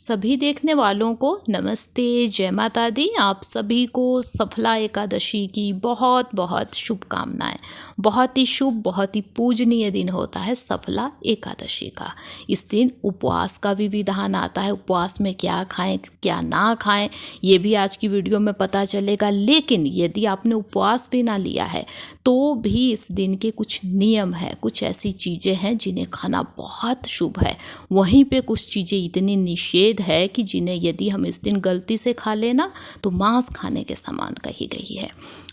सभी देखने वालों को नमस्ते, जय माता दी। आप सभी को सफला एकादशी की बहुत बहुत शुभकामनाएं। बहुत ही शुभ, बहुत ही पूजनीय दिन होता है सफला एकादशी का। इस दिन उपवास का भी विधान आता है। उपवास में क्या खाएं क्या ना खाएं ये भी आज की वीडियो में पता चलेगा। लेकिन यदि आपने उपवास भी ना लिया है तो भी इस दिन के कुछ नियम है, कुछ ऐसी चीज़ें हैं जिन्हें खाना बहुत शुभ है। वहीं पे कुछ चीज़ें इतनी निषेध है कि जिन्हें यदि हम इस दिन गलती से खा लेना तो मांस खाने के समान कही गई है।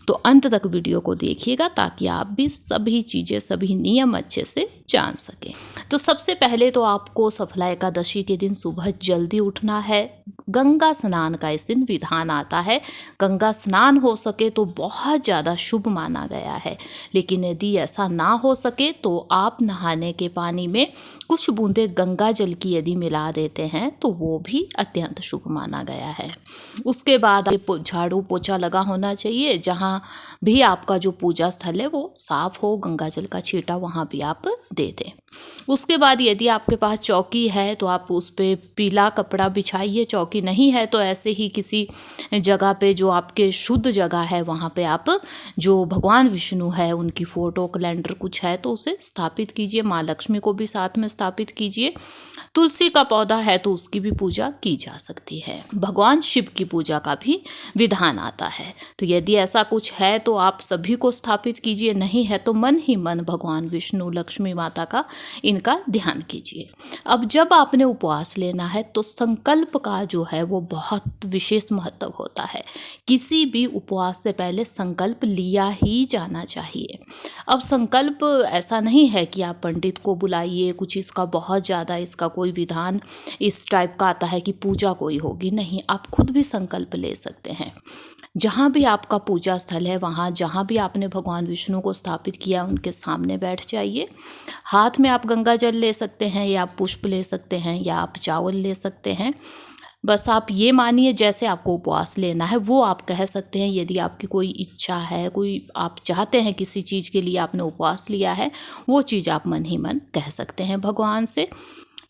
तो अंत तक वीडियो को देखिएगा ताकि आप भी सभी चीज़ें, सभी नियम अच्छे से जान सकें। तो सबसे पहले तो आपको सफला एकादशी के दिन सुबह जल्दी उठना है। गंगा स्नान का इस दिन विधान आता है। गंगा स्नान हो सके तो बहुत ज़्यादा शुभ माना गया है। लेकिन यदि ऐसा ना हो सके तो आप नहाने के पानी में कुछ बूंदे गंगा जल की यदि मिला देते हैं तो वो भी अत्यंत शुभ माना गया है। उसके बाद झाड़ू पोछा लगा होना चाहिए। जहाँ भी आपका जो पूजा स्थल है वो साफ हो, गंगा जल का छींटा वहाँ भी आप दे दें। उसके बाद यदि आपके पास चौकी है तो आप उस पर पीला कपड़ा बिछाइए। चौकी नहीं है तो ऐसे ही किसी जगह पे जो आपके शुद्ध जगह है वहाँ पे आप जो भगवान विष्णु है उनकी फ़ोटो, कैलेंडर कुछ है तो उसे स्थापित कीजिए। माँ लक्ष्मी को भी साथ में स्थापित कीजिए। तुलसी का पौधा है तो उसकी भी पूजा की जा सकती है। भगवान शिव की पूजा का भी विधान आता है। तो यदि ऐसा कुछ है तो आप सभी को स्थापित कीजिए। नहीं है तो मन ही मन भगवान विष्णु, लक्ष्मी माता का इनका ध्यान कीजिए। अब जब आपने उपवास लेना है तो संकल्प का जो है वो बहुत विशेष महत्व होता है। किसी भी उपवास से पहले संकल्प लिया ही जाना चाहिए। अब संकल्प ऐसा नहीं है कि आप पंडित को बुलाइए, कुछ इसका बहुत ज़्यादा इसका कोई विधान इस टाइप का आता है कि पूजा कोई होगी। नहीं, आप खुद भी संकल्प ले सकते हैं। जहाँ भी आपका पूजा स्थल है वहाँ जहाँ भी आपने भगवान विष्णु को स्थापित किया उनके सामने बैठ जाइए। हाथ में आप गंगा जल ले सकते हैं या आप पुष्प ले सकते हैं या आप चावल ले सकते हैं। बस आप ये मानिए जैसे आपको उपवास लेना है वो आप कह सकते हैं। यदि आपकी कोई इच्छा है, कोई आप चाहते हैं किसी चीज़ के लिए आपने उपवास लिया है, वो चीज़ आप मन ही मन कह सकते हैं भगवान से।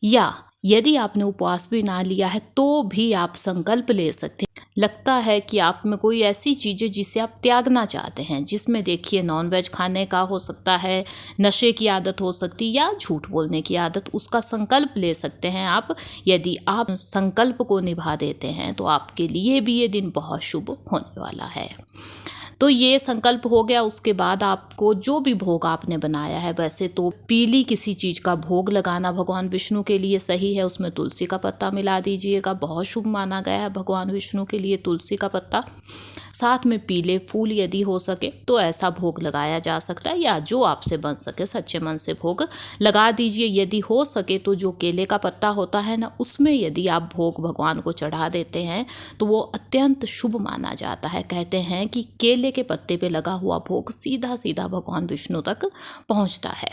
या यदि आपने उपवास भी ना लिया है तो भी आप संकल्प ले सकते हैं। लगता है कि आप में कोई ऐसी चीज़ें जिसे आप त्यागना चाहते हैं, जिसमें देखिए नॉनवेज खाने का हो सकता है, नशे की आदत हो सकती है या झूठ बोलने की आदत, उसका संकल्प ले सकते हैं आप। यदि आप संकल्प को निभा देते हैं तो आपके लिए भी ये दिन बहुत शुभ होने वाला है। तो ये संकल्प हो गया। उसके बाद आपको जो भी भोग आपने बनाया है, वैसे तो पीली किसी चीज़ का भोग लगाना भगवान विष्णु के लिए सही है। उसमें तुलसी का पत्ता मिला दीजिएगा, बहुत शुभ माना गया है भगवान विष्णु के लिए तुलसी का पत्ता। साथ में पीले फूल यदि हो सके तो ऐसा भोग लगाया जा सकता है, या जो आपसे बन सके सच्चे मन से भोग लगा दीजिए। यदि हो सके तो जो केले का पत्ता होता है ना, उसमें यदि आप भोग भगवान को चढ़ा देते हैं तो वो अत्यंत शुभ माना जाता है। कहते हैं कि केले के पत्ते पे लगा हुआ भोग सीधा सीधा भगवान विष्णु तक पहुंचता है।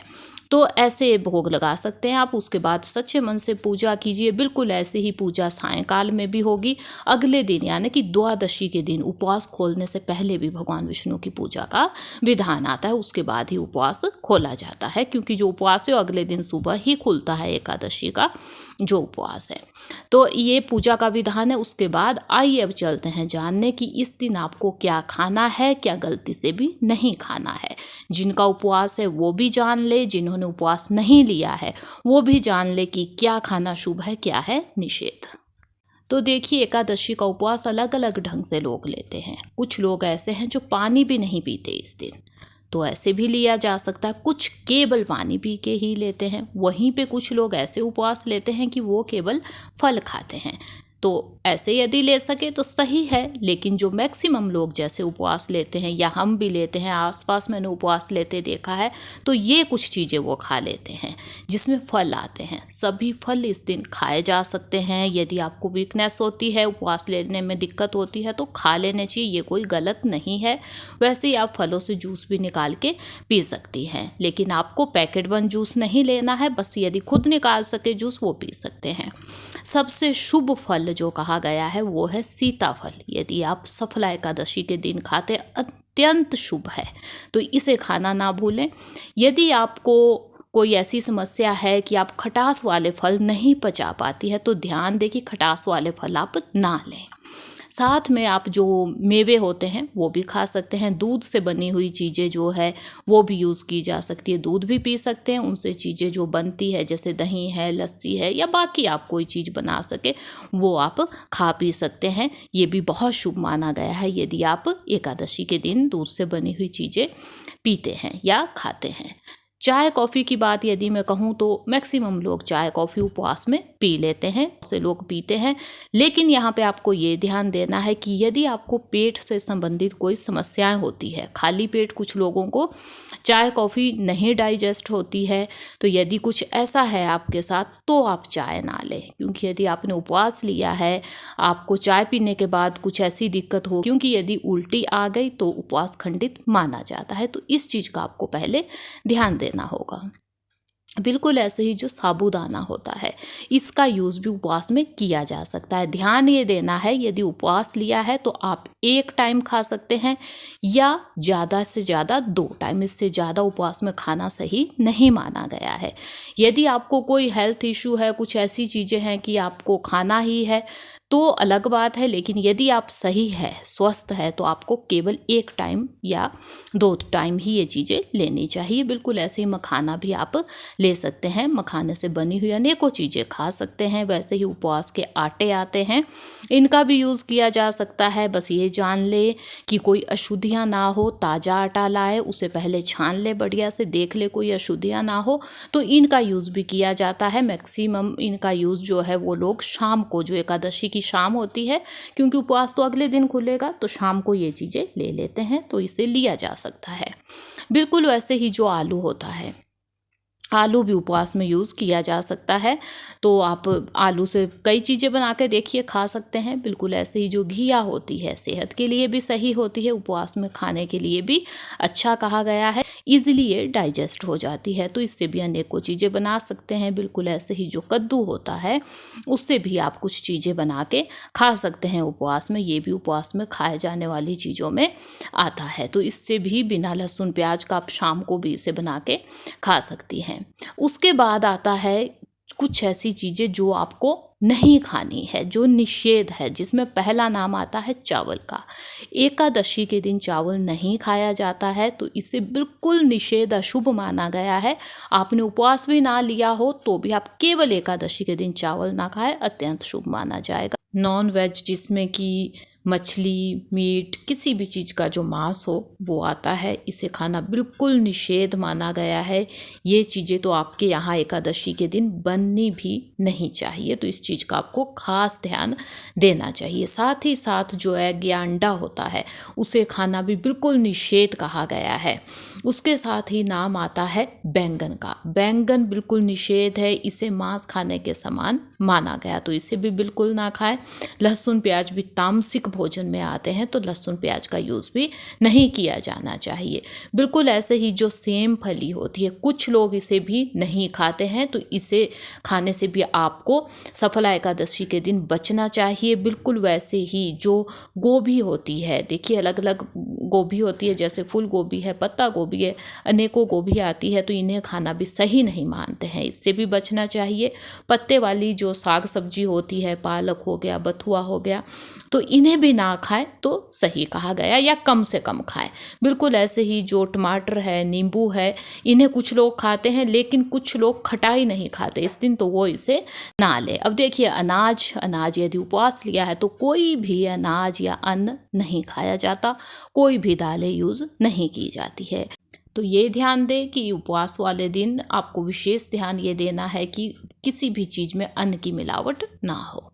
तो ऐसे भोग लगा सकते हैं आप। उसके बाद सच्चे मन से पूजा कीजिए। बिल्कुल ऐसे ही पूजा सायंकाल में भी होगी। अगले दिन यानी कि द्वादशी के दिन उपवास खोलने से पहले भी भगवान विष्णु की पूजा का विधान आता है। उसके बाद ही उपवास खोला जाता है, क्योंकि जो उपवास है वो अगले दिन सुबह ही खुलता है एकादशी का जो उपवास है। तो ये पूजा का विधान है। उसके बाद आइए अब चलते हैं जानने कि इस दिन आपको क्या खाना है, क्या गलती से भी नहीं खाना है। जिनका उपवास है वो भी जान ले, जिन्होंने उपवास नहीं लिया है वो भी जान ले कि क्या खाना शुभ है, क्या है निषेध। तो देखिए, एकादशी का उपवास अलग अलग ढंग से लोग लेते हैं। कुछ लोग ऐसे हैं जो पानी भी नहीं पीते इस दिन, तो ऐसे भी लिया जा सकता है। कुछ केवल पानी पी के ही लेते हैं। वहीं पे कुछ लोग ऐसे उपवास लेते हैं कि वो केवल फल खाते हैं। तो ऐसे यदि ले सके तो सही है। लेकिन जो मैक्सिमम लोग जैसे उपवास लेते हैं, या हम भी लेते हैं, आसपास मैंने उपवास लेते देखा है, तो ये कुछ चीज़ें वो खा लेते हैं जिसमें फल आते हैं। सभी फल इस दिन खाए जा सकते हैं। यदि आपको वीकनेस होती है, उपवास लेने में दिक्कत होती है तो खा लेने चाहिए, ये कोई गलत नहीं है। वैसे ही आप फलों से जूस भी निकाल के पी सकती हैं, लेकिन आपको पैकेट बंद जूस नहीं लेना है। बस यदि खुद निकाल सके जूस वो पी सकते हैं। सबसे शुभ फल जो कहा गया है वो है सीताफल। यदि आप सफला एकादशी के दिन खाते अत्यंत शुभ है, तो इसे खाना ना भूलें। यदि आपको कोई ऐसी समस्या है कि आप खटास वाले फल नहीं पचा पाती है तो ध्यान दें कि खटास वाले फल आप ना लें। साथ में आप जो मेवे होते हैं वो भी खा सकते हैं। दूध से बनी हुई चीज़ें जो है वो भी यूज़ की जा सकती है। दूध भी पी सकते हैं, उनसे चीज़ें जो बनती है जैसे दही है, लस्सी है या बाकी आप कोई चीज़ बना सके वो आप खा पी सकते हैं। ये भी बहुत शुभ माना गया है यदि आप एकादशी के दिन दूध से बनी हुई चीज़ें पीते हैं या खाते हैं। चाय कॉफ़ी की बात यदि मैं कहूँ तो मैक्सिमम लोग चाय कॉफ़ी उपवास में पी लेते हैं, से लोग पीते हैं। लेकिन यहाँ पे आपको ये ध्यान देना है कि यदि आपको पेट से संबंधित कोई समस्याएं होती है, खाली पेट कुछ लोगों को चाय कॉफ़ी नहीं डाइजेस्ट होती है, तो यदि कुछ ऐसा है आपके साथ तो आप चाय ना लें। क्योंकि यदि आपने उपवास लिया है, आपको चाय पीने के बाद कुछ ऐसी दिक्कत हो, क्योंकि यदि उल्टी आ गई तो उपवास खंडित माना जाता है। तो इस चीज़ का आपको पहले ध्यान देना होगा। बिल्कुल ऐसे ही जो साबूदाना होता है इसका यूज़ भी उपवास में किया जा सकता है। ध्यान ये देना है यदि उपवास लिया है तो आप एक टाइम खा सकते हैं या ज़्यादा से ज़्यादा 2 टाइम, इससे ज़्यादा उपवास में खाना सही नहीं माना गया है। यदि आपको कोई हेल्थ इशू है, कुछ ऐसी चीज़ें हैं कि आपको खाना ही है तो अलग बात है, लेकिन यदि आप सही है, स्वस्थ है तो आपको केवल 1 टाइम या 2 टाइम ही ये चीज़ें लेनी चाहिए। बिल्कुल ऐसे ही मखाना भी आप ले सकते हैं, मखाने से बनी हुई अनेकों चीज़ें खा सकते हैं। वैसे ही उपवास के आटे आते हैं, इनका भी यूज़ किया जा सकता है। बस ये जान ले कि कोई अशुद्धियाँ ना हो, ताज़ा आटा लाए, उसे पहले छान ले, बढ़िया से देख ले कोई अशुद्धियाँ ना हो, तो इनका यूज़ भी किया जाता है। मैक्सिमम इनका यूज़ जो है वो लोग शाम को, जो एकादशी की शाम होती है, क्योंकि उपवास तो अगले दिन खुलेगा, तो शाम को ये चीज़ें ले लेते हैं, तो इसे लिया जा सकता है। बिल्कुल वैसे ही जो आलू होता है, आलू भी उपवास में यूज़ किया जा सकता है। तो आप आलू से कई चीज़ें बना के देखिए, खा सकते हैं। बिल्कुल ऐसे ही जो घिया होती है सेहत के लिए भी सही होती है, उपवास में खाने के लिए भी अच्छा कहा गया है। ईजिली ये डाइजेस्ट हो जाती है, तो इससे भी अनेकों चीज़ें बना सकते हैं। बिल्कुल ऐसे ही जो कद्दू होता है उससे भी आप कुछ चीज़ें बना के खा सकते हैं उपवास में। ये भी उपवास में खाए जाने वाली चीज़ों में आता है, तो इससे भी बिना लहसुन प्याज का आप शाम को भी इसे बना के खा सकती हैं। उसके बाद आता है कुछ ऐसी चीज़ें जो आपको नहीं खानी है, जो निषेध है, जिसमें पहला नाम आता है चावल का। एकादशी के दिन चावल नहीं खाया जाता है, तो इसे बिल्कुल निषेध, अशुभ माना गया है। आपने उपवास भी ना लिया हो तो भी आप केवल एकादशी के दिन चावल ना खाएं, अत्यंत शुभ माना जाएगा। नॉन वेज जिसमें कि मछली, मीट, किसी भी चीज़ का जो मांस हो वो आता है, इसे खाना बिल्कुल निषेध माना गया है। ये चीज़ें तो आपके यहाँ एकादशी के दिन बननी भी नहीं चाहिए, तो इस चीज़ का आपको खास ध्यान देना चाहिए। साथ ही साथ जो एग या अंडा होता है उसे खाना भी बिल्कुल निषेध कहा गया है। उसके साथ ही नाम आता है बैंगन का। बैंगन बिल्कुल निषेध है, इसे मांस खाने के समान माना गया, तो इसे भी बिल्कुल ना खाएं। लहसुन प्याज भी तामसिक भोजन में आते हैं, तो लहसुन प्याज का यूज़ भी नहीं किया जाना चाहिए। बिल्कुल ऐसे ही जो सेम फली होती है, कुछ लोग इसे भी नहीं खाते हैं, तो इसे खाने से भी आपको सफला एकादशी के दिन बचना चाहिए। बिल्कुल वैसे ही जो गोभी होती है, देखिए अलग अलग गोभी होती है, जैसे फूल गोभी है, पत्ता गोभी है, अनेकों गोभी आती है, तो इन्हें खाना भी सही नहीं मानते हैं, इससे भी बचना चाहिए। पत्ते वाली जो साग सब्जी होती है, पालक हो गया, बथुआ हो गया, तो इन्हें भी ना खाएं तो सही कहा गया, या कम से कम खाएं। बिल्कुल ऐसे ही जो टमाटर है, नींबू है, इन्हें कुछ लोग खाते हैं, लेकिन कुछ लोग खटाई नहीं खाते इस दिन, तो वो इसे ना ले। अब देखिए अनाज यदि उपवास लिया है तो कोई भी अनाज या अन्न नहीं खाया जाता, कोई भी दालें यूज़ नहीं की जाती है। तो ये ध्यान दें कि उपवास वाले दिन आपको विशेष ध्यान ये देना है कि किसी भी चीज़ में अन्न की मिलावट ना हो।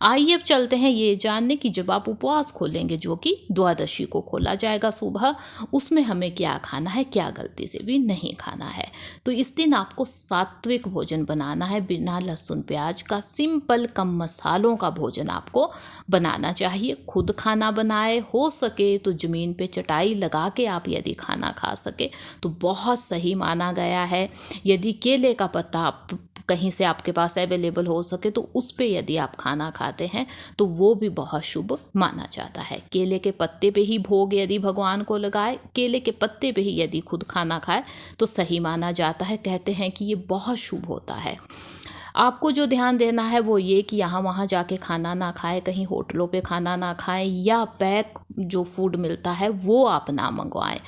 आइए अब चलते हैं ये जानने कि जब आप उपवास खोलेंगे, जो कि द्वादशी को खोला जाएगा सुबह, उसमें हमें क्या खाना है, क्या गलती से भी नहीं खाना है। तो इस दिन आपको सात्विक भोजन बनाना है, बिना लहसुन प्याज का, सिंपल कम मसालों का भोजन आपको बनाना चाहिए। खुद खाना बनाए, हो सके तो ज़मीन पे चटाई लगा के आप यदि खाना खा सके तो बहुत सही माना गया है। यदि केले का पत्ता आप कहीं से आपके पास अवेलेबल हो सके तो उस पे यदि आप खाना खाते हैं तो वो भी बहुत शुभ माना जाता है। केले के पत्ते पे ही भोग यदि भगवान को लगाए, केले के पत्ते पे ही यदि खुद खाना खाए तो सही माना जाता है। कहते हैं कि ये बहुत शुभ होता है। आपको जो ध्यान देना है वो ये कि यहाँ वहाँ जाके खाना ना खाएं, कहीं होटलों पे खाना ना खाएं या पैक जो फूड मिलता है वो आप ना मंगवाएं।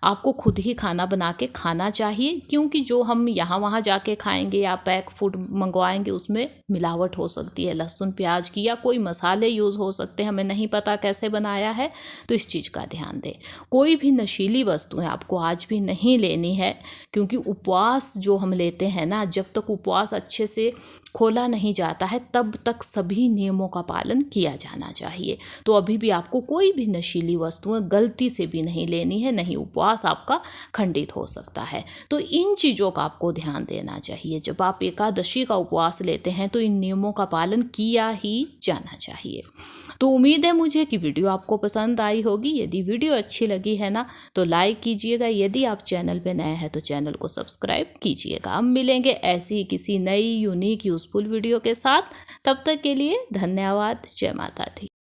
आपको खुद ही खाना बना के खाना चाहिए, क्योंकि जो हम यहाँ वहाँ जाके खाएंगे या पैक फूड मंगवाएंगे उसमें मिलावट हो सकती है, लहसुन प्याज की, या कोई मसाले यूज़ हो सकते हैं, हमें नहीं पता कैसे बनाया है, तो इस चीज़ का ध्यान दें। कोई भी नशीली वस्तुएं आपको आज भी नहीं लेनी है, क्योंकि उपवास जो हम लेते हैं ना, जब तक उपवास अच्छे से खोला नहीं जाता है तब तक सभी नियमों का पालन किया जाना चाहिए। तो अभी भी आपको कोई भी नशीली वस्तुएं गलती से भी नहीं लेनी है, नहीं उपवास आपका खंडित हो सकता है। तो इन चीज़ों का आपको ध्यान देना चाहिए। जब आप एकादशी का उपवास लेते हैं तो इन नियमों का पालन किया ही जाना चाहिए। तो उम्मीद है मुझे कि वीडियो आपको पसंद आई होगी। यदि वीडियो अच्छी लगी है ना तो लाइक कीजिएगा। यदि आप चैनल पे नए हैं तो चैनल को सब्सक्राइब कीजिएगा। हम मिलेंगे ऐसी ही किसी नई यूनिक यूज़फुल वीडियो के साथ। तब तक के लिए धन्यवाद। जय माता दी।